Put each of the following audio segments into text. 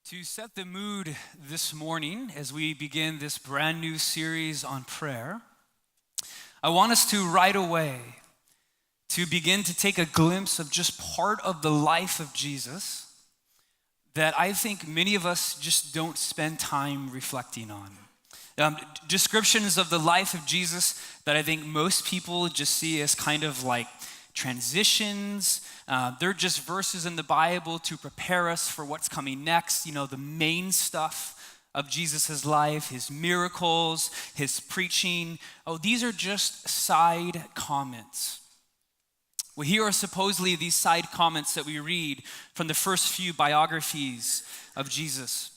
To set the mood this morning as we begin this brand new series on prayer, I want us to right away to begin to take a glimpse of just part of the life of Jesus that I think many of us just don't spend time reflecting on. Descriptions of the life of Jesus that I think most people just see as kind of like transitions. They're just verses in the Bible to prepare us for what's coming next. You know, the main stuff of Jesus' life, his miracles, his preaching. Oh, these are just side comments. Well, here are supposedly these side comments that we read from the first few biographies of Jesus.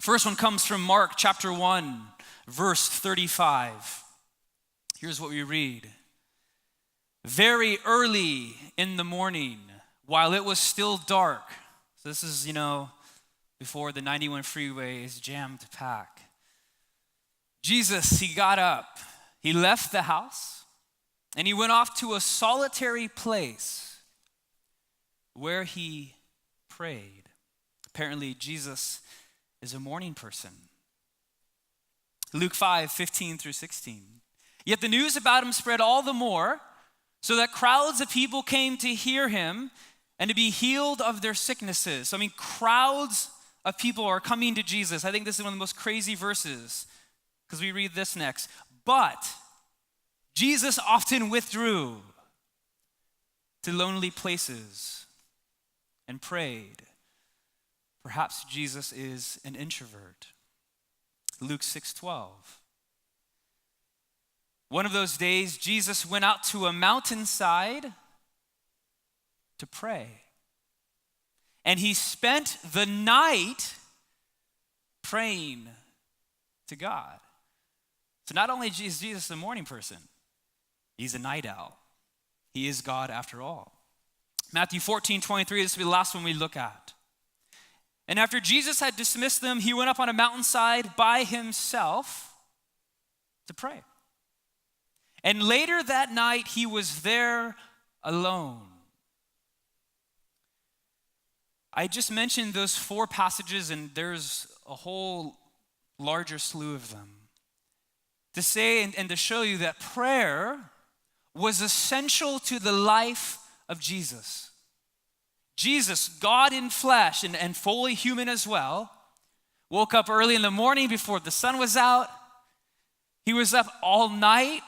First one comes from Mark chapter 1, verse 35. Here's what we read. Very early in the morning, while it was still dark, so this is, before the 91 freeway is jammed packed. Jesus, he got up, he left the house, and he went off to a solitary place where he prayed. Apparently, Jesus is a morning person. Luke 5:15 through 16. Yet the news about him spread all the more, so that crowds of people came to hear him and to be healed of their sicknesses. So, crowds of people are coming to Jesus. I think this is one of the most crazy verses because we read this next. But Jesus often withdrew to lonely places and prayed. Perhaps Jesus is an introvert. Luke 6:12. One of those days, Jesus went out to a mountainside to pray. And he spent the night praying to God. So not only is Jesus a morning person, he's a night owl. He is God after all. Matthew 14:23, this will be the last one we look at. And after Jesus had dismissed them, he went up on a mountainside by himself to pray. And later that night, he was there alone. I just mentioned those four passages, and there's a whole larger slew of them. To say and to show you that prayer was essential to the life of Jesus. Jesus, God in flesh and fully human as well, woke up early in the morning before the sun was out. He was up all night,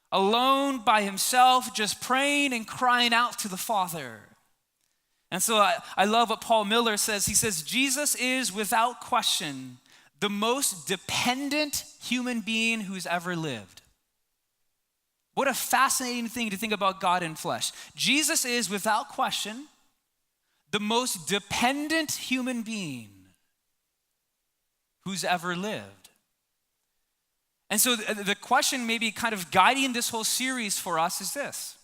alone by himself, just praying and crying out to the Father. And so I love what Paul Miller says. He says, Jesus is without question the most dependent human being who's ever lived. What a fascinating thing to think about God in flesh. Jesus is without question the most dependent human being who's ever lived. And so the question maybe kind of guiding this whole series for us is this.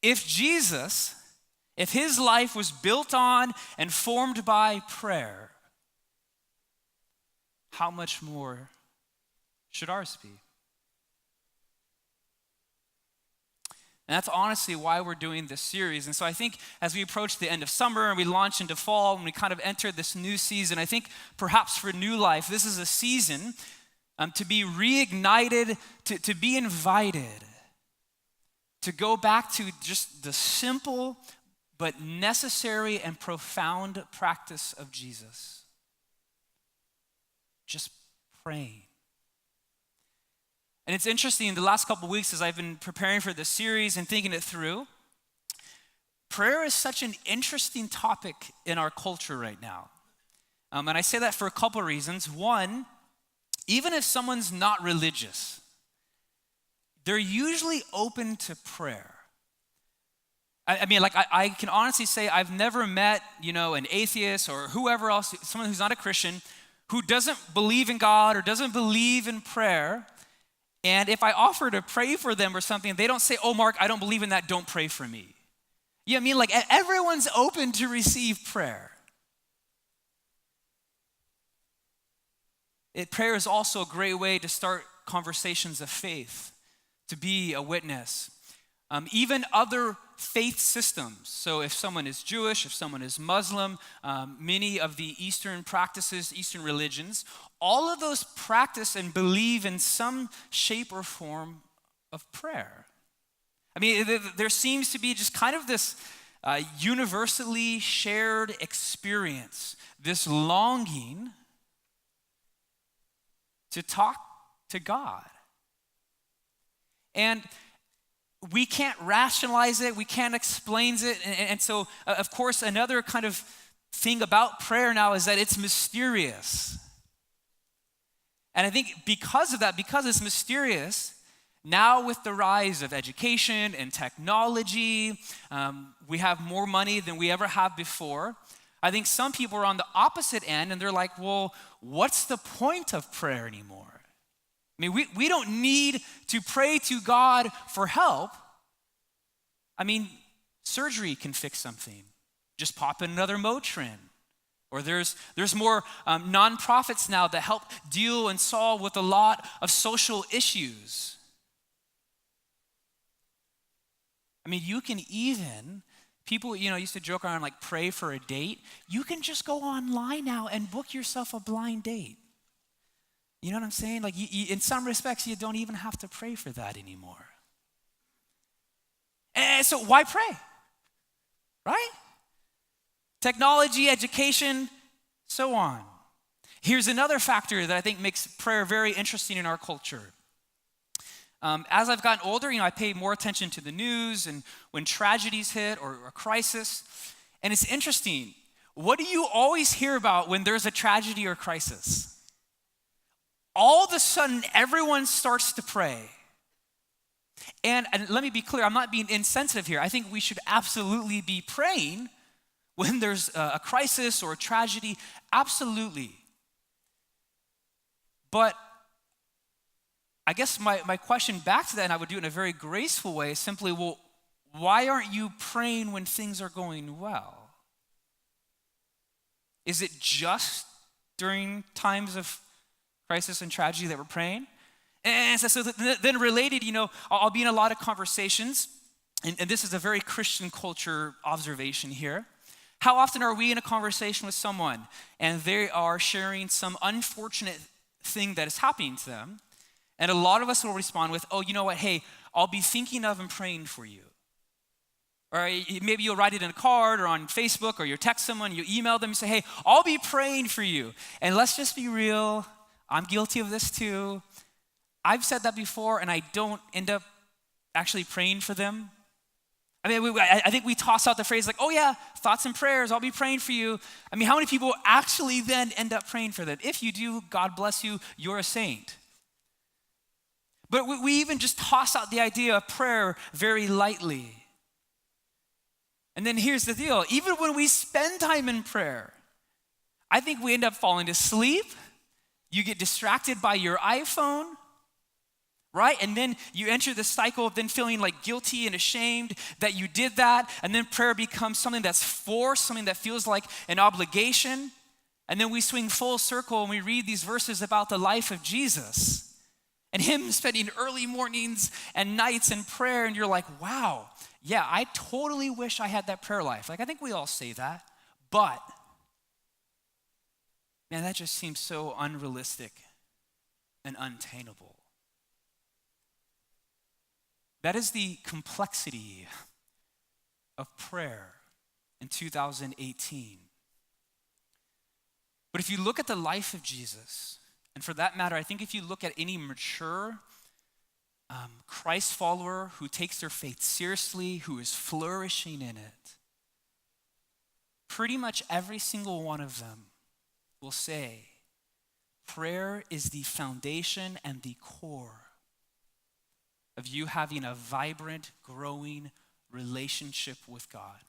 If Jesus, if his life was built on and formed by prayer, how much more should ours be? And that's honestly why we're doing this series. And so I think as we approach the end of summer and we launch into fall and we kind of enter this new season, I think perhaps for New Life, this is a season to be reignited, to be invited, to go back to just the simple but necessary and profound practice of Jesus. Just praying. And it's interesting, the last couple of weeks as I've been preparing for this series and thinking it through, prayer is such an interesting topic in our culture right now. And I say that for a couple of reasons. One, even if someone's not religious, they're usually open to prayer. I can honestly say I've never met, an atheist or whoever else, someone who's not a Christian, who doesn't believe in God or doesn't believe in prayer. And if I offer to pray for them or something, they don't say, oh, Mark, I don't believe in that, don't pray for me. Everyone's open to receive prayer. Prayer is also a great way to start conversations of faith, to be a witness. even other faith systems. So if someone is Jewish, if someone is Muslim, many of the Eastern practices, Eastern religions, all of those practice and believe in some shape or form of prayer. I mean, there seems to be just kind of this universally shared experience, this longing to talk to God. And we can't rationalize it, we can't explain it. And so, of course, another kind of thing about prayer now is that it's mysterious. And I think because of that, because it's mysterious, now with the rise of education and technology, we have more money than we ever have before. I think some people are on the opposite end and they're like, well, what's the point of prayer anymore? I mean, we don't need to pray to God for help. I mean, surgery can fix something. Just pop in another Motrin. Or there's more nonprofits now that help deal and solve with a lot of social issues. I mean, you can even, people, used to joke around like pray for a date. You can just go online now and book yourself a blind date. You know what I'm saying? Like, in some respects, you don't even have to pray for that anymore. And so why pray? Right? Technology, education, so on. Here's another factor that I think makes prayer very interesting in our culture. As I've gotten older, I pay more attention to the news and when tragedies hit or a crisis. And it's interesting. What do you always hear about when there's a tragedy or crisis? All of a sudden, everyone starts to pray. And let me be clear, I'm not being insensitive here. I think we should absolutely be praying when there's a crisis or a tragedy. Absolutely. But I guess my question back to that, and I would do it in a very graceful way, is simply, well, why aren't you praying when things are going well? Is it just during times of crisis and tragedy that we're praying? And so then related, I'll be in a lot of conversations, and this is a very Christian culture observation here. How often are we in a conversation with someone and they are sharing some unfortunate thing that is happening to them? And a lot of us will respond with, oh, you know what, hey, I'll be thinking of and praying for you. Or maybe you'll write it in a card or on Facebook, or you text someone, you email them, you say, hey, I'll be praying for you. And let's just be real, I'm guilty of this too. I've said that before and I don't end up actually praying for them. I mean, I think we toss out the phrase like, oh yeah, thoughts and prayers, I'll be praying for you. I mean, how many people actually then end up praying for them? If you do, God bless you, you're a saint. But we even just toss out the idea of prayer very lightly. And then here's the deal. Even when we spend time in prayer, I think we end up falling asleep. You get distracted by your iPhone, right? And then you enter the cycle of then feeling like guilty and ashamed that you did that. And then prayer becomes something that's forced, something that feels like an obligation. And then we swing full circle and we read these verses about the life of Jesus and him spending early mornings and nights in prayer. And you're like, wow, yeah, I totally wish I had that prayer life. Like, I think we all say that. But, man, that just seems so unrealistic and unattainable. That is the complexity of prayer in 2018. But if you look at the life of Jesus, and for that matter, I think if you look at any mature Christ follower who takes their faith seriously, who is flourishing in it, pretty much every single one of them will say, prayer is the foundation and the core of you having a vibrant, growing relationship with God.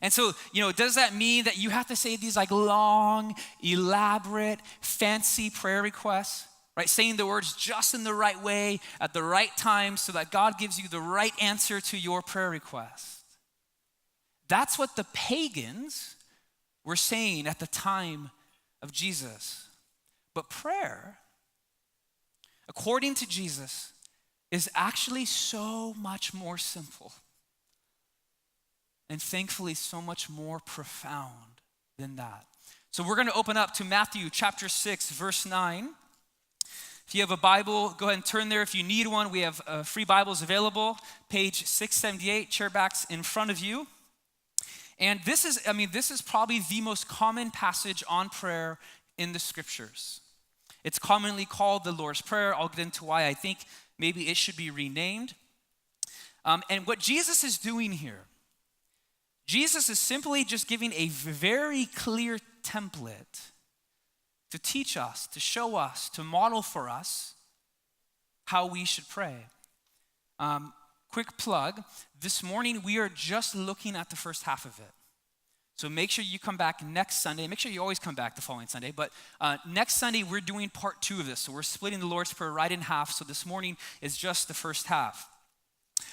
And so, does that mean that you have to say these like long, elaborate, fancy prayer requests, right? Saying the words just in the right way, at the right time, so that God gives you the right answer to your prayer request. That's what the pagans were saying at the time of Jesus. But prayer, according to Jesus, is actually so much more simple and thankfully so much more profound than that. So we're going to open up to Matthew chapter 6, verse 9. If you have a Bible, go ahead and turn there. If you need one, we have free Bibles available. Page 678, chairbacks in front of you. And this is probably the most common passage on prayer in the scriptures. It's commonly called the Lord's Prayer. I'll get into why I think maybe it should be renamed. And what Jesus is doing here, Jesus is simply just giving a very clear template to teach us, to show us, to model for us how we should pray. Quick plug, this morning we are just looking at the first half of it. So make sure you come back next Sunday. Make sure you always come back the following Sunday. But next Sunday, we're doing part 2 of this. So we're splitting the Lord's Prayer right in half. So this morning is just the first half.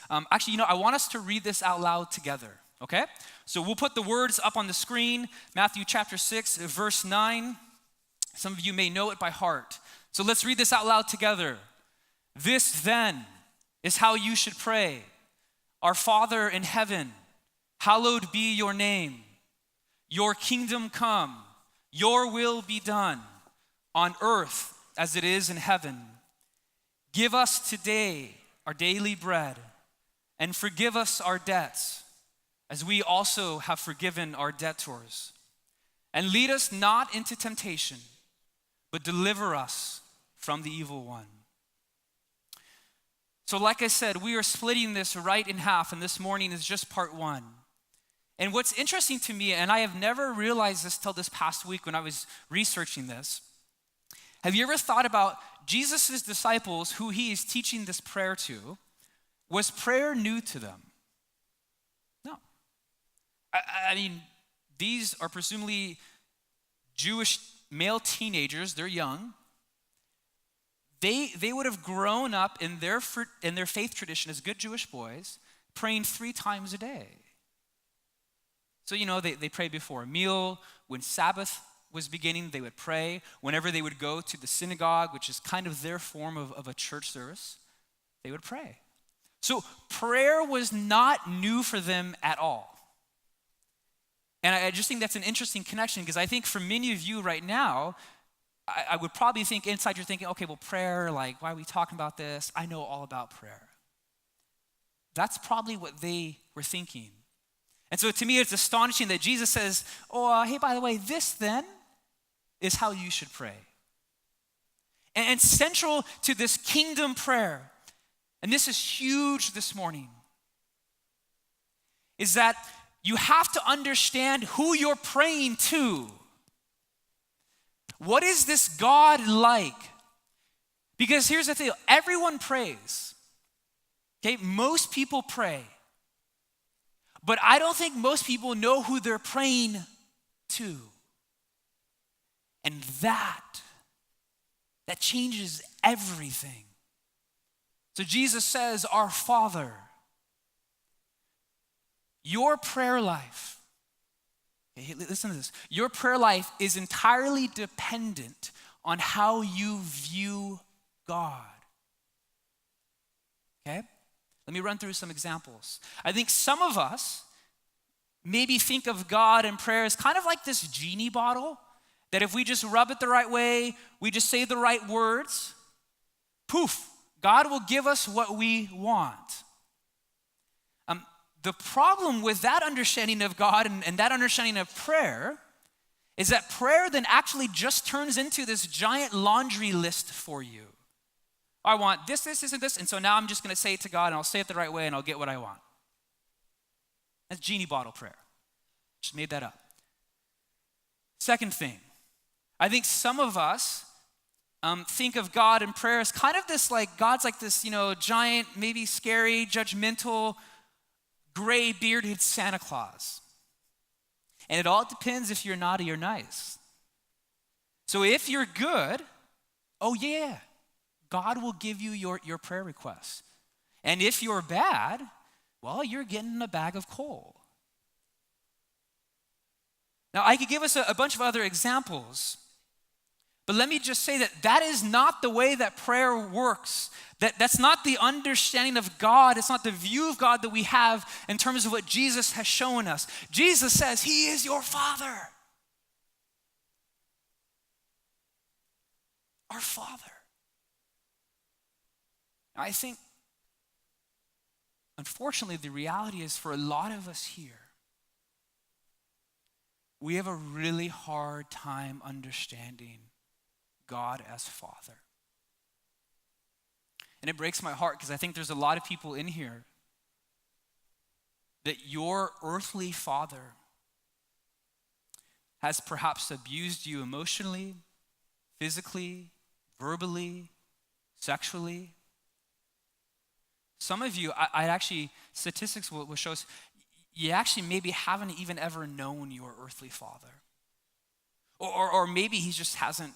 Actually, I want us to read this out loud together, okay? So we'll put the words up on the screen. Matthew chapter 6, verse 9. Some of you may know it by heart. So let's read this out loud together. This then is how you should pray. Our Father in heaven, hallowed be your name. Your kingdom come, your will be done on earth as it is in heaven. Give us today our daily bread and forgive us our debts as we also have forgiven our debtors. And lead us not into temptation, but deliver us from the evil one. So like I said, we are splitting this right in half, and this morning is just part 1. And what's interesting to me, and I have never realized this till this past week when I was researching this, have you ever thought about Jesus' disciples, who he is teaching this prayer to? Was prayer new to them? No. I mean, these are presumably Jewish male teenagers. They're young. They would have grown up in their faith tradition as good Jewish boys, praying 3 times a day. So, they prayed before a meal. When Sabbath was beginning, they would pray. Whenever they would go to the synagogue, which is kind of their form of a church service, they would pray. So prayer was not new for them at all. And I just think that's an interesting connection, because I think for many of you right now, I would probably think inside you're thinking, okay, well, prayer, like, why are we talking about this? I know all about prayer. That's probably what they were thinking. And so to me, it's astonishing that Jesus says, hey, by the way, this then is how you should pray. And central to this kingdom prayer, and this is huge this morning, is that you have to understand who you're praying to. What is this God like? Because here's the thing, everyone prays. Okay, most people pray. But I don't think most people know who they're praying to. And that changes everything. So Jesus says, our Father, your prayer life, okay, listen to this, your prayer life is entirely dependent on how you view God. Okay? Let me run through some examples. I think some of us maybe think of God and prayer as kind of like this genie bottle, that if we just rub it the right way, we just say the right words, poof, God will give us what we want. The problem with that understanding of God and that understanding of prayer is that prayer then actually just turns into this giant laundry list for you. I want this, and this, and so now I'm just going to say it to God, and I'll say it the right way, and I'll get what I want. That's genie bottle prayer. Just made that up. Second thing, I think some of us think of God and prayer as kind of this, like, God's like this, giant, maybe scary, judgmental, gray bearded Santa Claus. And it all depends if you're naughty or nice. So if you're good, oh yeah, God will give you your prayer requests. And if you're bad, well, you're getting a bag of coal. Now, I could give us a bunch of other examples, But let me just say that that is not the way that prayer works. That's not the understanding of God. It's not the view of God that we have in terms of what Jesus has shown us. Jesus says he is your Father. Our Father. I think, unfortunately, the reality is for a lot of us here, we have a really hard time understanding God as Father. And it breaks my heart because I think there's a lot of people in here that your earthly father has perhaps abused you emotionally, physically, verbally, sexually. Some of you, I actually, statistics will show us, you actually maybe haven't even ever known your earthly father. Or maybe he just hasn't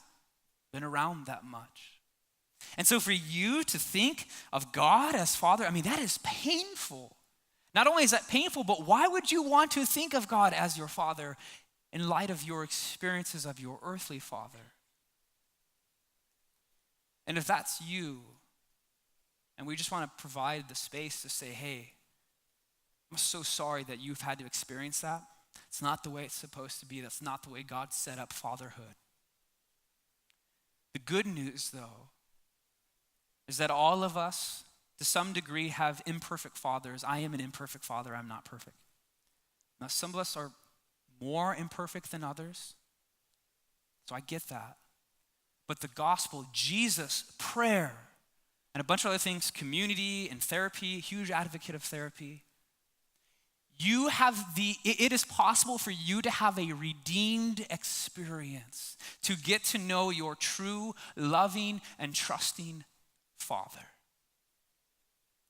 been around that much. And so for you to think of God as Father, I mean, that is painful. Not only is that painful, but why would you want to think of God as your Father in light of your experiences of your earthly father? And if that's you, and we just want to provide the space to say, hey, I'm so sorry that you've had to experience that. It's not the way it's supposed to be. That's not the way God set up fatherhood. The good news, though, is that all of us, to some degree, have imperfect fathers. I am an imperfect father. I'm not perfect. Now, some of us are more imperfect than others, so I get that. But the gospel, Jesus, prayer, and a bunch of other things, community and therapy, huge advocate of therapy. It is possible for you to have a redeemed experience, to get to know your true, loving, and trusting Father.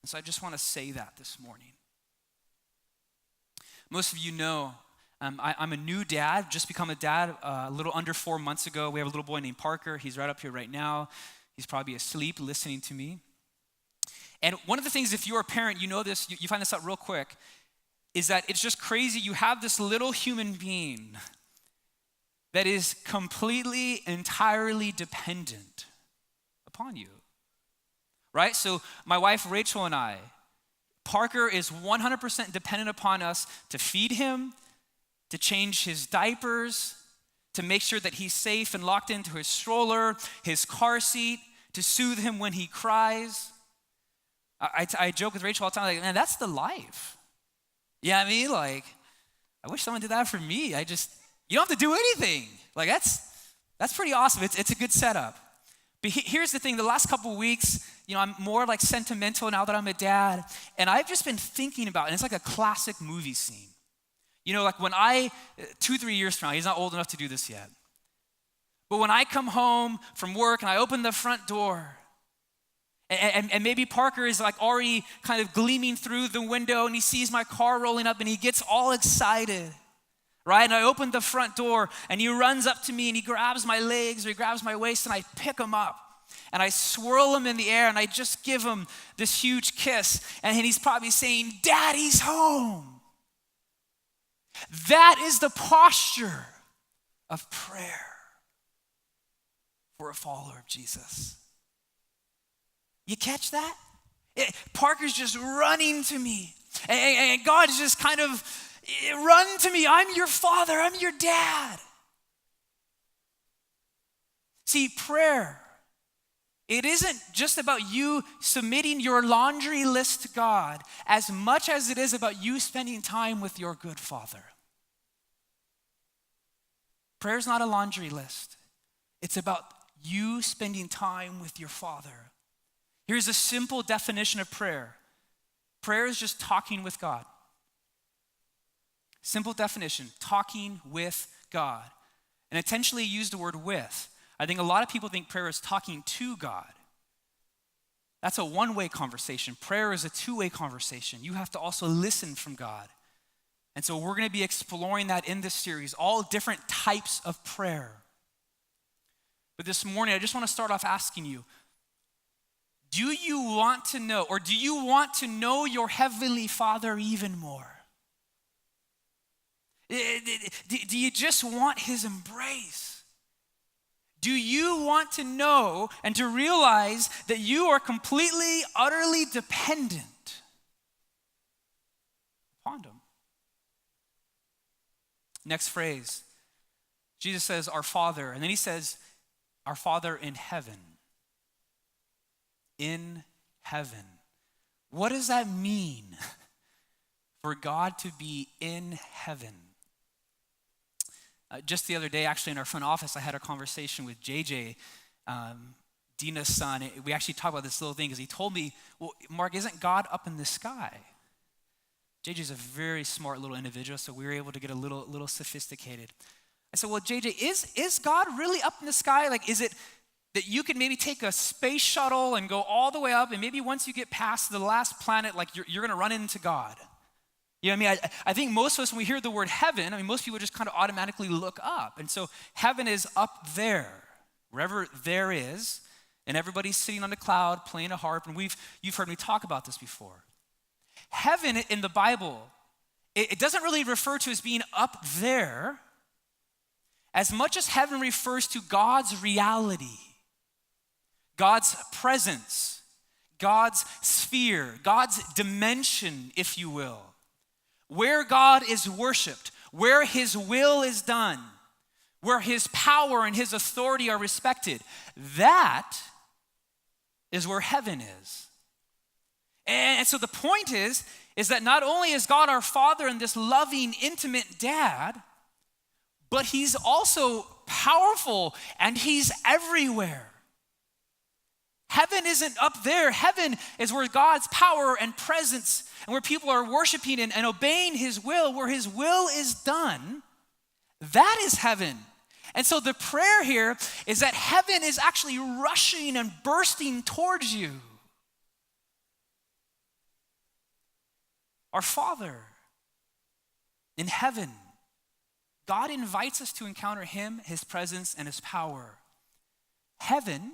And so I just want to say that this morning. Most of you know, I'm a new dad, just become a dad a little under 4 months ago. We have a little boy named Parker. He's right up here right now. He's probably asleep listening to me. And one of the things, if you're a parent, you know this, you find this out real quick, is that it's just crazy. You have this little human being that is completely, entirely dependent upon you, right? So my wife, Rachel, and I, Parker is 100% dependent upon us to feed him, to change his diapers, to make sure that he's safe and locked into his stroller, his car seat, to soothe him when he cries. I joke with Rachel all the time, like, man, that's the life. Yeah, I mean, like, I wish someone did that for me. You don't have to do anything. Like, that's pretty awesome. It's a good setup. But here's the thing, the last couple of weeks, I'm more like sentimental now that I'm a dad, and I've just been thinking about, and it's like a classic movie scene. Like when 2-3 years from now, he's not old enough to do this yet. But when I come home from work and I open the front door, and maybe Parker is like already kind of gleaming through the window and he sees my car rolling up and he gets all excited, right? And I open the front door and he runs up to me and he grabs my legs or he grabs my waist and I pick him up and I swirl him in the air and I just give him this huge kiss and he's probably saying, "Daddy's home." That is the posture of prayer for a follower of Jesus. You catch that? Parker's just running to me. And God's just kind of, run to me. I'm your father. I'm your dad. See, prayer, it isn't just about you submitting your laundry list to God as much as it is about you spending time with your good Father. Prayer is not a laundry list. It's about you spending time with your Father. Here's a simple definition of prayer. Prayer is just talking with God. Simple definition, talking with God. And intentionally use the word with. I think a lot of people think prayer is talking to God. That's a one-way conversation. Prayer is a two-way conversation. You have to also listen from God. And so we're going to be exploring that in this series, all different types of prayer. But this morning, I just want to start off asking you, do you want to know, or do you want to know your Heavenly Father even more? Do you just want His embrace? Do you want to know and to realize that you are completely, utterly dependent upon him? Next phrase, Jesus says, our Father, and then he says, our Father in heaven. In heaven. What does that mean for God to be in heaven? Just the other day, actually, in our front office, I had a conversation with JJ, Dina's son. We actually talked about this little thing because he told me, well, Mark, isn't God up in the sky? JJ's a very smart little individual, so we were able to get a little sophisticated. I said, well, JJ, is God really up in the sky? Like, is it that you could maybe take a space shuttle and go all the way up, and maybe once you get past the last planet, like you're going to run into God? You know what I mean? I think most of us, when we hear the word heaven, most people just kind of automatically look up. And so heaven is up there, wherever there is, and everybody's sitting on a cloud playing a harp, and you've heard me talk about this before. Heaven in the Bible, it doesn't really refer to as being up there as much as heaven refers to God's reality, God's presence, God's sphere, God's dimension, if you will. Where God is worshiped, where his will is done, where his power and his authority are respected. That is where heaven is. And so the point is that not only is God our Father and this loving, intimate dad, but he's also powerful and he's everywhere. Heaven isn't up there. Heaven is where God's power and presence and where people are worshiping and obeying his will, where his will is done. That is heaven. And so the prayer here is that heaven is actually rushing and bursting towards you. Our Father in heaven, God invites us to encounter him, his presence, and his power. Heaven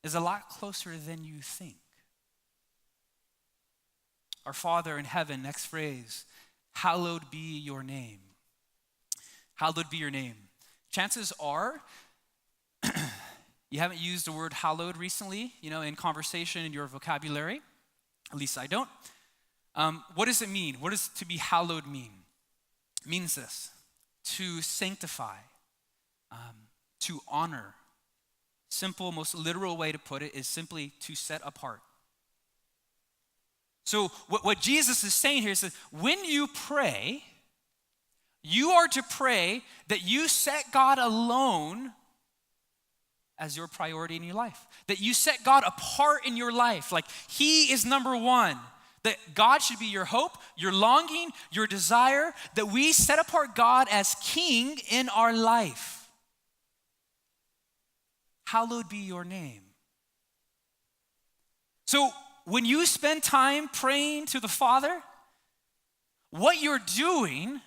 is a lot closer than you think. Our Father in heaven, next phrase, hallowed be your name. Hallowed be your name. Chances are, you haven't used the word hallowed recently, in conversation in your vocabulary. At least I don't. What does it mean? What does to be hallowed mean? It means this: to sanctify, to honor. Simple, most literal way to put it is simply to set apart. So what Jesus is saying here is that when you pray, you are to pray that you set God alone as your priority in your life. That you set God apart in your life. Like he is number one. That God should be your hope, your longing, your desire. That we set apart God as king in our life. Hallowed be your name. So when you spend time praying to the Father, what you're doing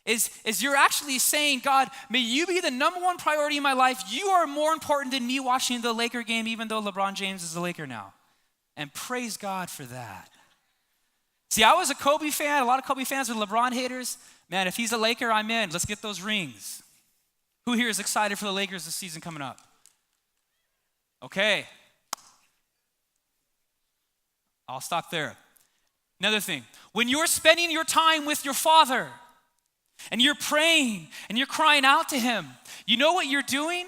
is you're actually saying, God, may you be the number one priority in my life. You are more important than me watching the Laker game, even though LeBron James is a Laker now. And praise God for that. See, I was a Kobe fan. A lot of Kobe fans are LeBron haters. Man, if he's a Laker, I'm in. Let's get those rings. Who here is excited for the Lakers this season coming up? Okay. I'll stop there. Another thing, when you're spending your time with your Father and you're praying and you're crying out to him, you know what you're doing?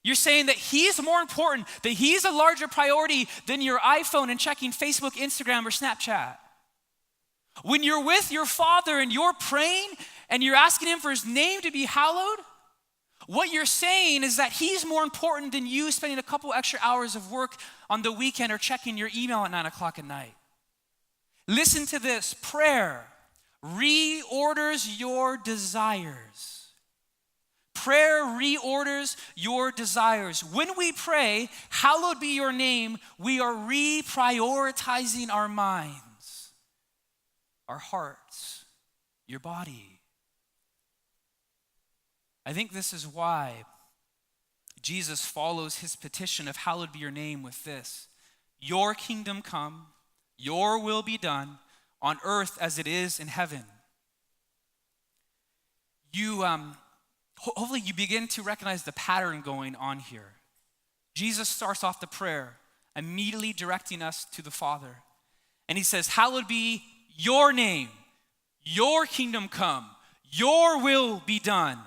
You're saying that he's more important, that he's a larger priority than your iPhone and checking Facebook, Instagram, or Snapchat. When you're with your Father and you're praying and you're asking him for his name to be hallowed, what you're saying is that he's more important than you spending a couple extra hours of work on the weekend or checking your email at 9 o'clock at night. Listen to this. Prayer reorders your desires. Prayer reorders your desires. When we pray, hallowed be your name, we are reprioritizing our minds, our hearts, your body. I think this is why Jesus follows his petition of hallowed be your name with this: your kingdom come, your will be done on earth as it is in heaven. You hopefully you begin to recognize the pattern going on here. Jesus starts off the prayer immediately directing us to the Father. And he says, hallowed be your name, your kingdom come, your will be done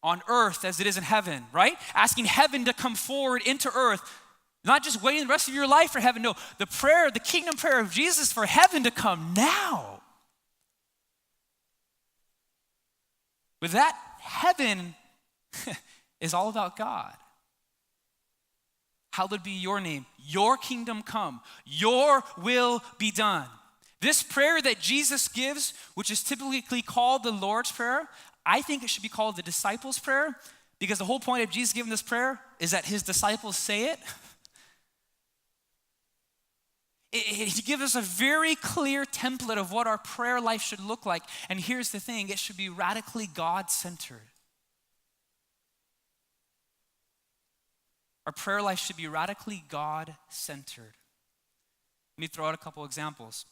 on earth as it is in heaven, right? Asking heaven to come forward into earth, not just waiting the rest of your life for heaven. No, the prayer, the kingdom prayer of Jesus for heaven to come now. With that, heaven is all about God. Hallowed be your name, your kingdom come, your will be done. This prayer that Jesus gives, which is typically called the Lord's Prayer, I think it should be called the disciples' prayer, because the whole point of Jesus giving this prayer is that his disciples say it. He gives us a very clear template of what our prayer life should look like. And here's the thing, it should be radically God-centered. Our prayer life should be radically God-centered. Let me throw out a couple examples.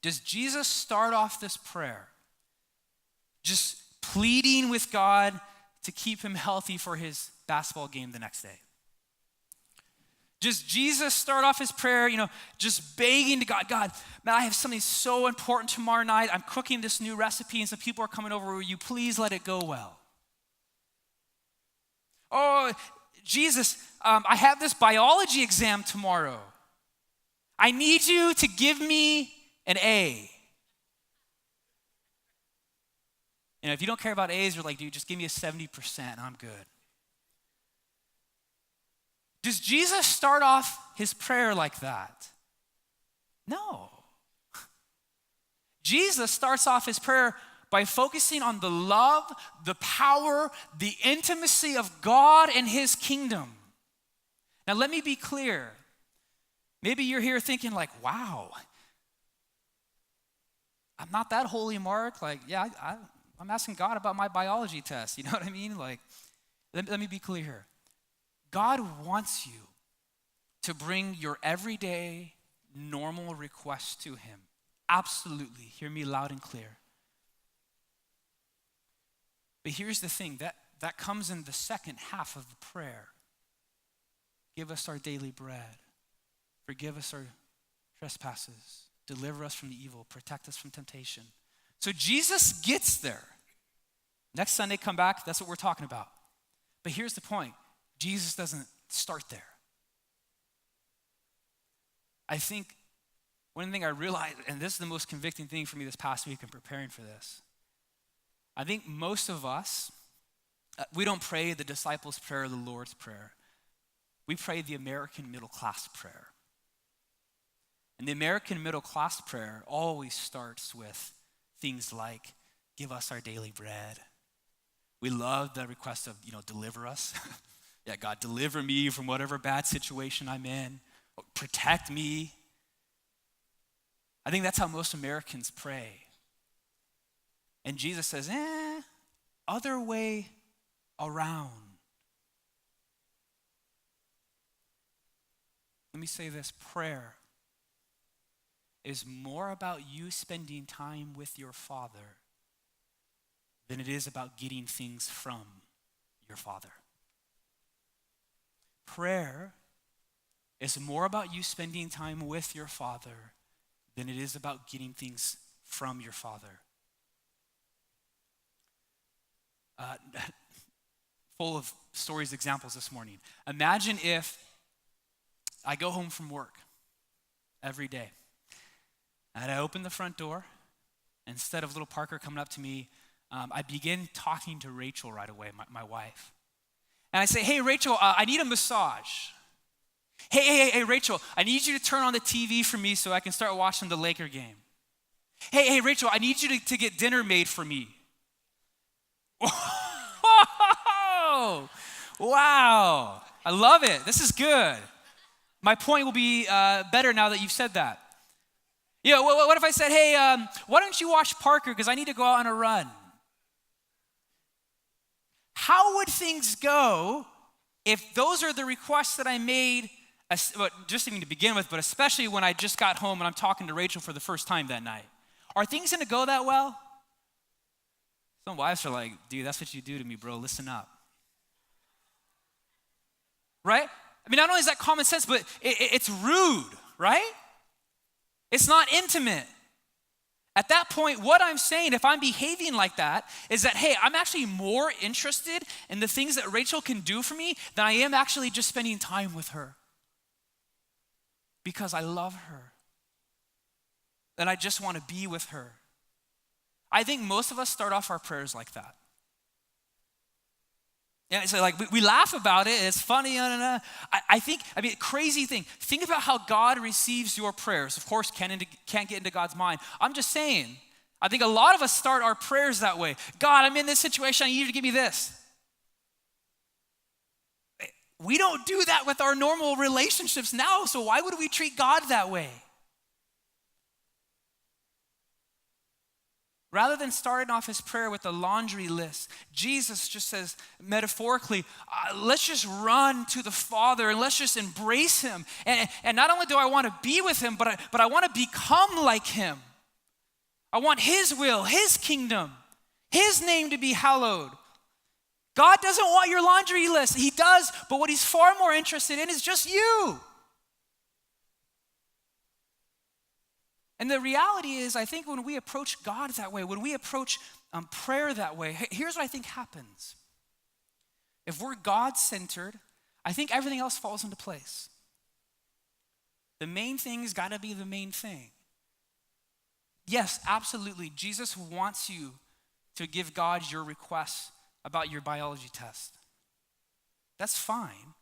Does Jesus start off this prayer just pleading with God to keep him healthy for his basketball game the next day? Does Jesus start off his prayer, just begging to God, God, man, I have something so important tomorrow night. I'm cooking this new recipe and some people are coming over. Will you please let it go well? Oh, Jesus, I have this biology exam tomorrow. I need you to give me an A. If you don't care about A's, you're like, dude, just give me a 70% and I'm good. Does Jesus start off his prayer like that? No. Jesus starts off his prayer by focusing on the love, the power, the intimacy of God and his kingdom. Now let me be clear. Maybe you're here thinking like, wow, I'm not that holy, Mark. Like, yeah, I'm asking God about my biology test. You know what I mean? Like, let me be clear. God wants you to bring your everyday, normal requests to him. Absolutely. Hear me loud and clear. But here's the thing, that comes in the second half of the prayer. Give us our daily bread. Forgive us our trespasses. Deliver us from the evil. Protect us from temptation. So Jesus gets there. Next Sunday, come back. That's what we're talking about. But here's the point. Jesus doesn't start there. I think one thing I realized, and this is the most convicting thing for me this past week in preparing for this, I think most of us, we don't pray the disciples' prayer or the Lord's Prayer. We pray the American middle class prayer. And the American middle class prayer always starts with things like, give us our daily bread. We love the request of, deliver us. Yeah, God, deliver me from whatever bad situation I'm in. Protect me. I think that's how most Americans pray. And Jesus says, other way around. Let me say this, prayer is more about you spending time with your Father than it is about getting things from your Father. Prayer is more about you spending time with your Father than it is about getting things from your Father. Full of stories, examples this morning. Imagine if I go home from work every day and I open the front door. Instead of little Parker coming up to me, I begin talking to Rachel right away, my wife. And I say, hey, Rachel, I need a massage. Hey, Rachel, I need you to turn on the TV for me so I can start watching the Laker game. Hey, Rachel, I need you to get dinner made for me. Wow, I love it. This is good. My point will be better now that you've said that. What if I said, hey, why don't you watch Parker because I need to go out on a run? How would things go if those are the requests that I made, just even to begin with, but especially when I just got home and I'm talking to Rachel for the first time that night? Are things going to go that well? Some wives are like, dude, that's what you do to me, bro. Listen up. Right? I mean, not only is that common sense, but it's rude, right? It's not intimate. At that point, what I'm saying, if I'm behaving like that, is that, hey, I'm actually more interested in the things that Rachel can do for me than I am actually just spending time with her. Because I love her. And I just want to be with her. I think most of us start off our prayers like that. Yeah, so like we laugh about it, it's funny, I mean, crazy thing. Think about how God receives your prayers. Of course, can't get into God's mind. I'm just saying, I think a lot of us start our prayers that way. God, I'm in this situation, I need you to give me this. We don't do that with our normal relationships now, so why would we treat God that way? Rather than starting off his prayer with a laundry list, Jesus just says, metaphorically, let's just run to the Father and let's just embrace him. And not only do I want to be with him, but I want to become like him. I want his will, his kingdom, his name to be hallowed. God doesn't want your laundry list. He does, but what he's far more interested in is just you. And the reality is, I think when we approach God that way, when we approach prayer that way, here's what I think happens. If we're God-centered, I think everything else falls into place. The main thing's got to be the main thing. Yes, absolutely, Jesus wants you to give God your requests about your biology test. That's fine.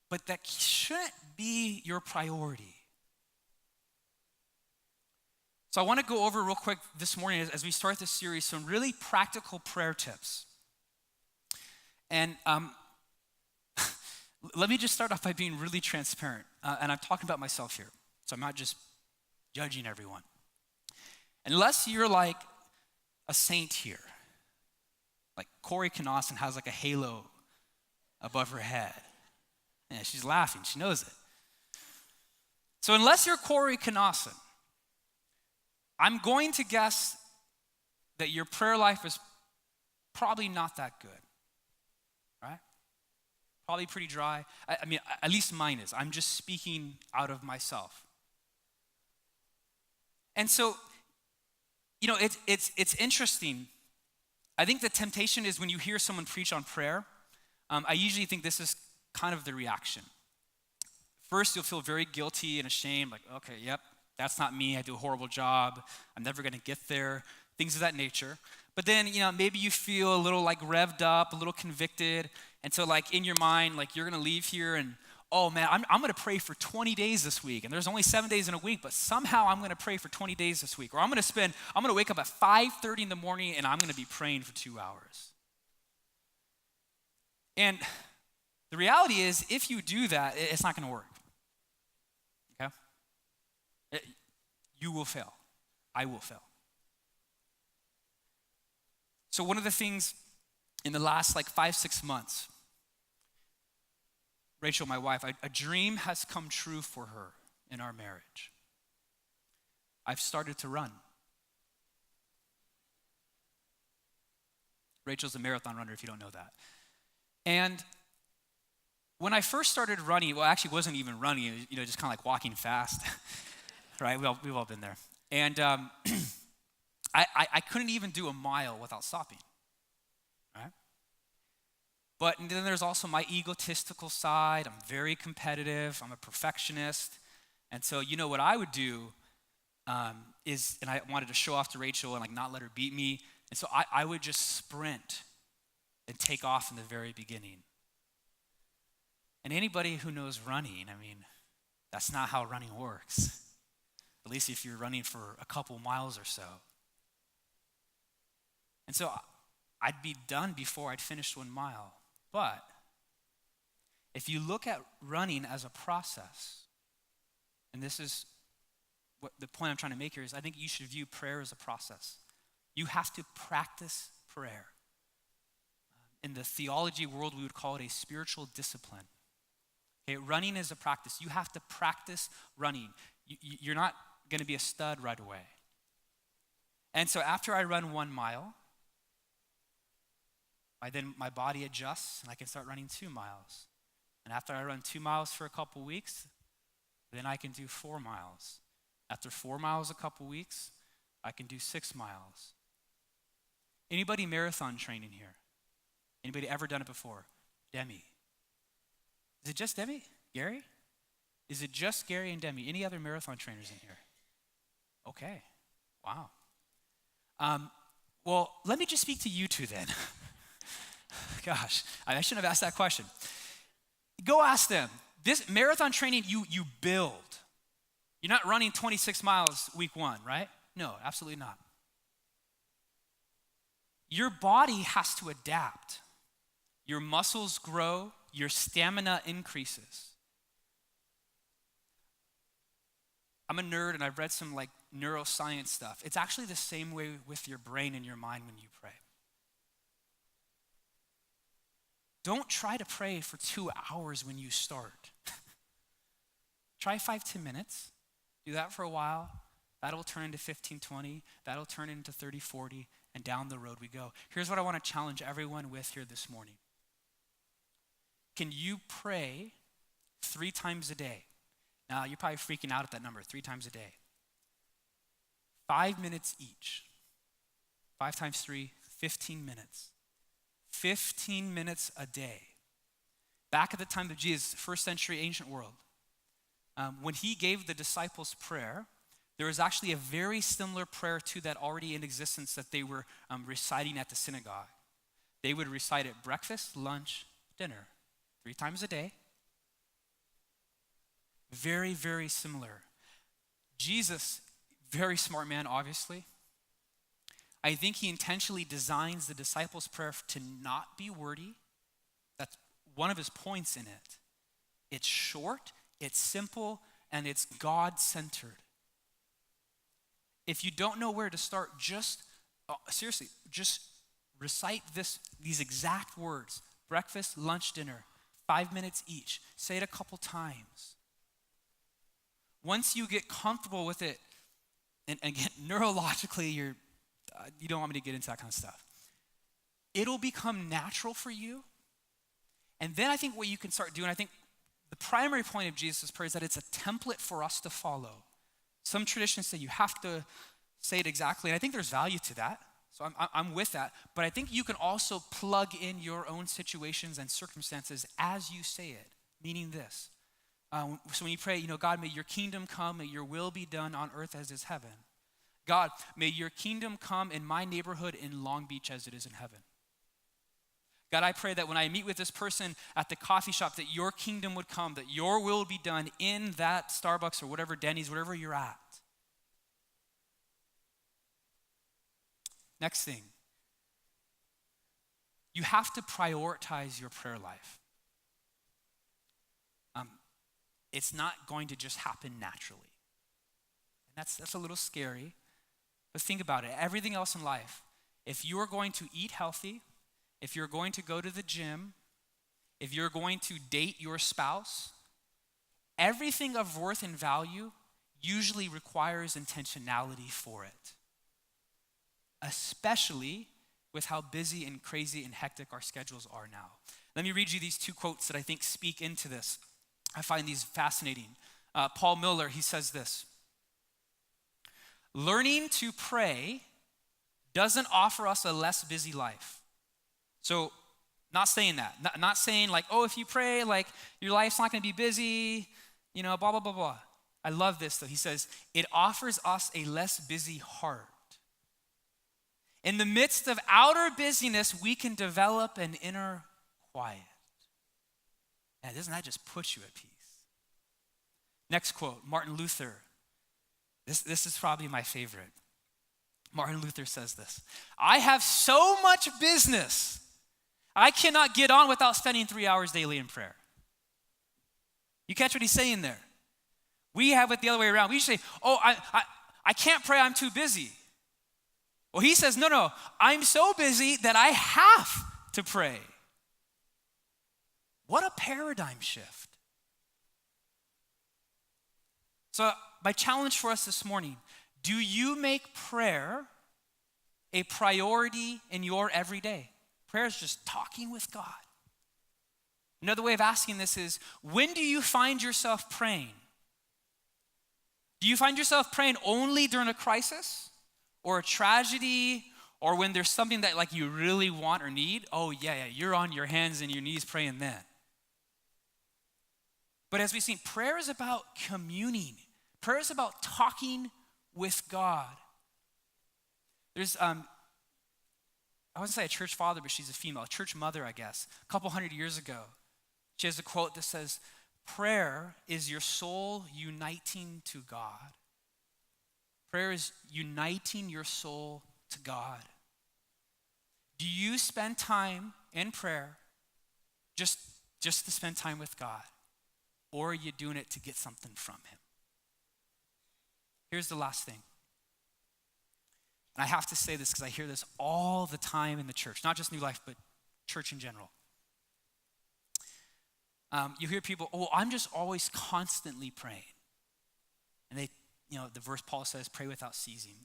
But that shouldn't be your priority. So I want to go over real quick this morning as we start this series some really practical prayer tips. And let me just start off by being really transparent. And I'm talking about myself here, so I'm not just judging everyone. Unless you're like a saint here, like Corey Knosson has like a halo above her head. Yeah, she's laughing, she knows it. So unless you're Corey Knosson, I'm going to guess that your prayer life is probably not that good, right? Probably pretty dry. I mean, at least mine is. I'm just speaking out of myself. And so, you know, it's interesting. I think the temptation is when you hear someone preach on prayer, I usually think this is kind of the reaction. First, you'll feel very guilty and ashamed, like, okay, yep, that's not me, I do a horrible job, I'm never gonna get there, things of that nature. But then, you know, maybe you feel a little like revved up, a little convicted, and so like in your mind, like you're gonna leave here and, oh man, I'm gonna pray for 20 days this week, and there's only 7 days in a week, but somehow I'm gonna pray for 20 days this week, or I'm gonna wake up at 5:30 in the morning and I'm gonna be praying for 2 hours. And the reality is, if you do that, it's not gonna work. Okay? You will fail. I will fail. So one of the things in the last like 5-6 months, Rachel, my wife, a dream has come true for her in our marriage. I've started to run. Rachel's a marathon runner, if you don't know that. And when I first started running, well, actually it wasn't even running, it was, you know, just kind of like walking fast. Right, we've all been there. And I couldn't even do a mile without stopping, right? But then there's also my egotistical side. I'm very competitive. I'm a perfectionist. And so, you know, what I would do is, and I wanted to show off to Rachel and like not let her beat me. And so I would just sprint and take off in the very beginning. And anybody who knows running, I mean, that's not how running works. At least if you're running for a couple miles or so. And so I'd be done before I'd finished 1 mile. But if you look at running as a process, and this is what the point I'm trying to make here is, I think you should view prayer as a process. You have to practice prayer. In the theology world, we would call it a spiritual discipline. Okay, running is a practice. You have to practice running. You're not going to be a stud right away. And so after I run 1 mile, Then my body adjusts and I can start running 2 miles. And after I run 2 miles for a couple weeks, then I can do 4 miles. After 4 miles a couple weeks, I can do 6 miles. Anybody marathon training here? Anybody ever done it before? Demi. Is it just Demi? Gary? Is it just Gary and Demi? Any other marathon trainers in here? Okay. Wow. Well, let me just speak to you two then. Gosh, I shouldn't have asked that question. Go ask them. This marathon training, you build. You're not running 26 miles week 1, right? No, absolutely not. Your body has to adapt. Your muscles grow, your stamina increases. I'm a nerd and I've read some neuroscience stuff. It's actually the same way with your brain and your mind when you pray. Don't try to pray for 2 hours when you start. Try 5-10 minutes. Do that for a while. That'll turn into 15-20. That'll turn into 30-40, and down the road we go. Here's what I want to challenge everyone with here this morning. Can you pray 3 times a day? Now, you're probably freaking out at that number, 3 times a day. 5 minutes each. 5 times 3, 15 minutes. 15 minutes a day. Back at the time of Jesus, first century ancient world, when he gave the disciples prayer, there was actually a very similar prayer to that already in existence that they were reciting at the synagogue. They would recite at breakfast, lunch, dinner, 3 times a day. Very, very similar. Jesus, very smart man, obviously. I think he intentionally designs the disciples' prayer to not be wordy. That's one of his points in it. It's short, it's simple, and it's God-centered. If you don't know where to start, seriously, just recite these exact words. Breakfast, lunch, dinner, 5 minutes each. Say it a couple times. Once you get comfortable with it, and again, neurologically, you don't want me to get into that kind of stuff. It'll become natural for you. And then I think what you can start doing, I think the primary point of Jesus' prayer is that it's a template for us to follow. Some traditions say you have to say it exactly, and I think there's value to that. So I'm with that. But I think you can also plug in your own situations and circumstances as you say it, meaning this. So when you pray, God, may your kingdom come, may your will be done on earth as is heaven. God, may your kingdom come in my neighborhood in Long Beach as it is in heaven. God, I pray that when I meet with this person at the coffee shop, that your kingdom would come, that your will would be done in that Starbucks or whatever, Denny's, whatever you're at. Next thing, you have to prioritize your prayer life. It's not going to just happen naturally. And that's a little scary, but think about it. Everything else in life, if you're going to eat healthy, if you're going to go to the gym, if you're going to date your spouse, everything of worth and value usually requires intentionality for it, especially with how busy and crazy and hectic our schedules are now. Let me read you these 2 quotes that I think speak into this. I find these fascinating. Paul Miller, he says this: learning to pray doesn't offer us a less busy life. So, not saying that. Not saying if you pray, your life's not going to be busy, blah, blah, blah, blah. I love this, though. He says, it offers us a less busy heart. In the midst of outer busyness, we can develop an inner quiet. And doesn't that just put you at peace? Next quote, Martin Luther. This is probably my favorite. Martin Luther says this: I have so much business, I cannot get on without spending 3 hours daily in prayer. You catch what he's saying there? We have it the other way around. We say, I can't pray, I'm too busy. Well, he says, no, I'm so busy that I have to pray. What a paradigm shift. So my challenge for us this morning, do you make prayer a priority in your everyday? Prayer is just talking with God. Another way of asking this is, when do you find yourself praying? Do you find yourself praying only during a crisis or a tragedy or when there's something that like you really want or need? Oh yeah, you're on your hands and your knees praying then. But as we've seen, prayer is about communing. Prayer is about talking with God. There's, I wouldn't say a church father, but she's a female, a church mother, I guess, a couple hundred years ago. She has a quote that says, prayer is your soul uniting to God. Prayer is uniting your soul to God. Do you spend time in prayer just to spend time with God? Or are you doing it to get something from him? Here's the last thing. And I have to say this because I hear this all the time in the church, not just New Life, but church in general. You hear people, oh, I'm just always constantly praying. And they, the verse Paul says, pray without ceasing.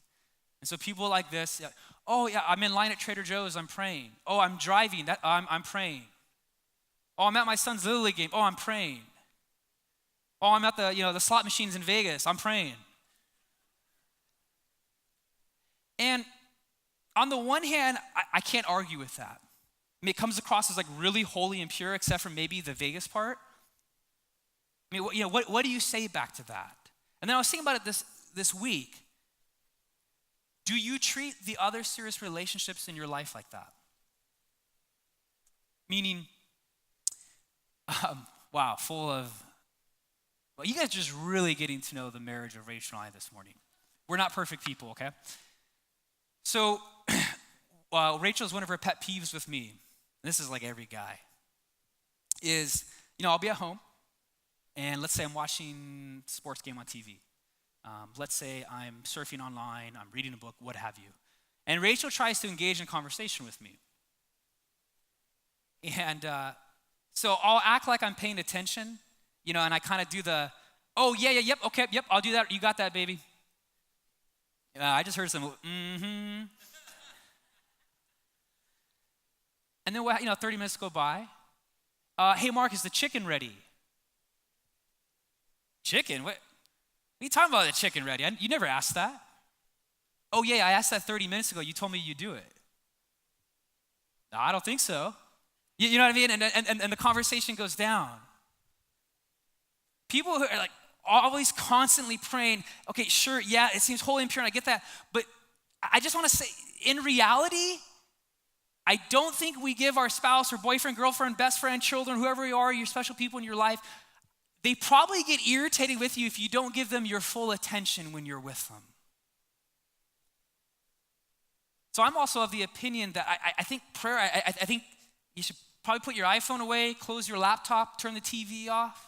And so people like this, oh yeah, I'm in line at Trader Joe's, I'm praying. Oh, I'm driving, I'm praying. Oh, I'm at my son's Little League game, oh, I'm praying. Oh, I'm at the slot machines in Vegas, I'm praying. And on the one hand, I can't argue with that. I mean, it comes across as like really holy and pure, except for maybe the Vegas part. I mean, what do you say back to that? And then I was thinking about it this week. Do you treat the other serious relationships in your life like that? Meaning, wow, full of, well, you guys just really getting to know the marriage of Rachel and I this morning. We're not perfect people, okay? So, Rachel's one of her pet peeves with me, and this is like every guy, is, I'll be at home, and let's say I'm watching a sports game on TV. Let's say I'm surfing online, I'm reading a book, what have you. And Rachel tries to engage in conversation with me. And so I'll act like I'm paying attention, and I kind of do the, oh, yeah, yep, okay, yep, I'll do that, you got that, baby. I just heard some, mm-hmm. And then, 30 minutes go by. Hey, Mark, is the chicken ready? Chicken? What are you talking about, the chicken ready? You never asked that. Oh, yeah, I asked that 30 minutes ago. You told me you'd do it. No, I don't think so. You know what I mean? And the conversation goes down. People who are like always constantly praying, okay, sure, yeah, it seems holy and pure, and I get that. But I just want to say, in reality, I don't think we give our spouse or boyfriend, girlfriend, best friend, children, whoever you are, your special people in your life, they probably get irritated with you if you don't give them your full attention when you're with them. So I'm also of the opinion that I think prayer, I think you should probably put your iPhone away, close your laptop, turn the TV off.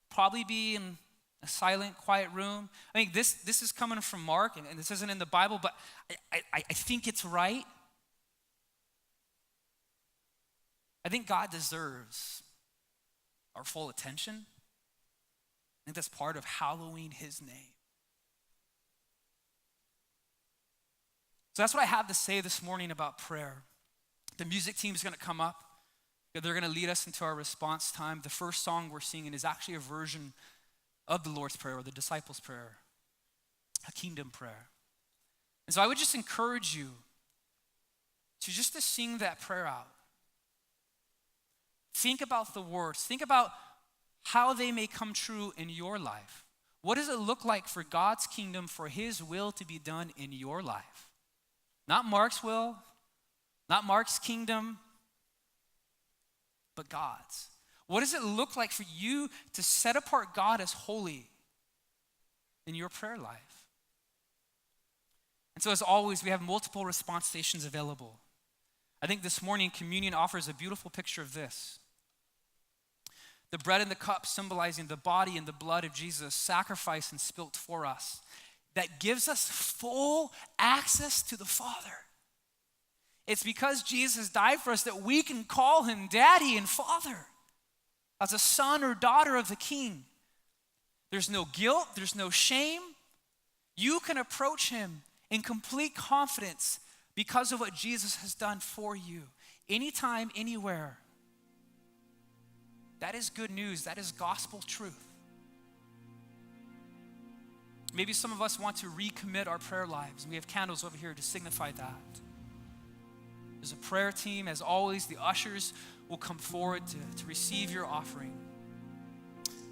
Probably be in a silent, quiet room. I mean, this is coming from Mark, and this isn't in the Bible, but I think it's right. I think God deserves our full attention. I think that's part of hallowing his name. So that's what I have to say this morning about prayer. The music team is going to come up. They're going to lead us into our response time. The first song we're singing is actually a version of the Lord's Prayer or the disciples' prayer, a kingdom prayer. And so I would just encourage you to sing that prayer out. Think about the words. Think about how they may come true in your life. What does it look like for God's kingdom, for his will to be done in your life? Not Mark's will, not Mark's kingdom, but God's. What does it look like for you to set apart God as holy in your prayer life? And so as always, we have multiple response stations available. I think this morning, communion offers a beautiful picture of this. The bread and the cup symbolizing the body and the blood of Jesus sacrificed and spilt for us. That gives us full access to the Father. It's because Jesus died for us that we can call him Daddy and Father as a son or daughter of the King. There's no guilt, there's no shame. You can approach him in complete confidence because of what Jesus has done for you, anytime, anywhere. That is good news. That is gospel truth. Maybe some of us want to recommit our prayer lives, and we have candles over here to signify that. There's a prayer team. As always, the ushers will come forward to receive your offering.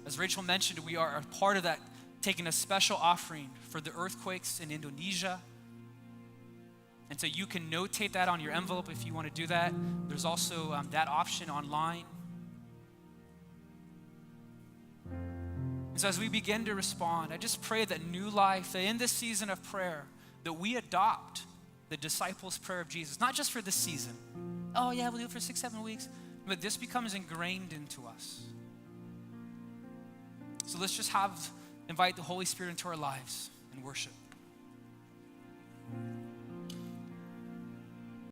As Rachel mentioned, we are a part of that, taking a special offering for the earthquakes in Indonesia. And so you can notate that on your envelope if you want to do that. There's also that option online. And so as we begin to respond, I just pray that New Life, that in this season of prayer, that we adopt the disciples' prayer of Jesus, not just for this season. Oh yeah, we'll do it for 6-7 weeks. But this becomes ingrained into us. So let's just invite the Holy Spirit into our lives and worship.